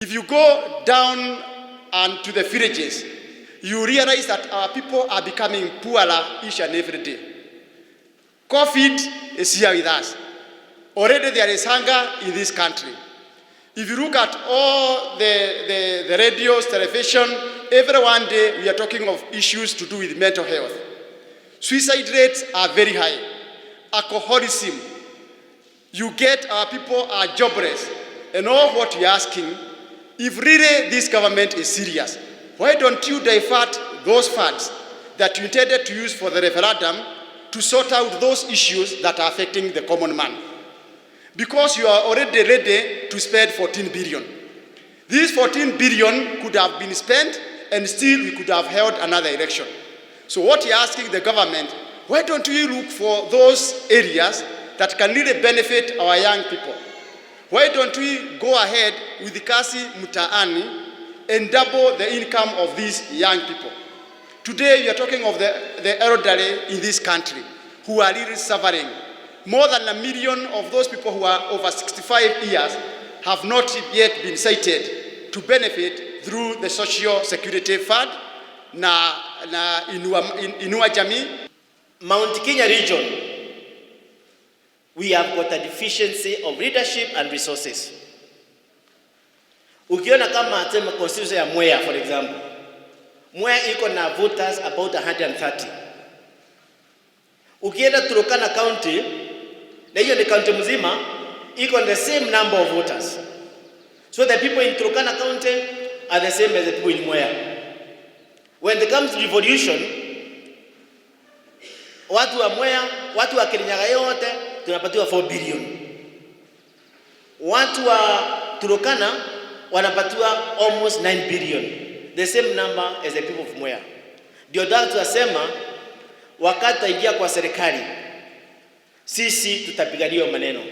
If you go down and to the villages, you realize that our people are becoming poorer each and every day. COVID is here with us. Already there is hunger in this country. If you look at all the radios, television, every one day we are talking of issues to do with mental health. Suicide rates are very high. Alcoholism. You get our people are jobless. And all what we are asking, if really this government is serious, why don't you divert those funds that you intended to use for the referendum to sort out those issues that are affecting the common man? Because you are already ready to spend 14 billion. This 14 billion could have been spent and still we could have held another election. So what you're asking the government, why don't we look for those areas that can really benefit our young people? Why don't we go ahead with the Kazi Mtaani and double the income of these young people? Today we are talking of the elderly in this country who are really suffering. More than 1 million of those people who are over 65 years have not yet been cited to benefit through the Social Security Fund na Inua Jamii. Mount Kenya region, we have got a deficiency of leadership and resources. Ukiona kama atema constituency ya Mwea, for example, Mwea iko na voters about 130. Ukienda Turkana County, na hiyo ni county mzima, iko the same number of voters. So the people in Turkana County are the same as the people in Mwea. When it comes to devolution, watu wa Mwea, watu wa Kirinyaga yote tunapatiwa 4 billion. Watu wa Turkana wanapatiwa almost 9 billion. The same number as the people of Mwea. Ndio daktari tunasema wakati taingia kwa serikali, sisi tutapigania maneno.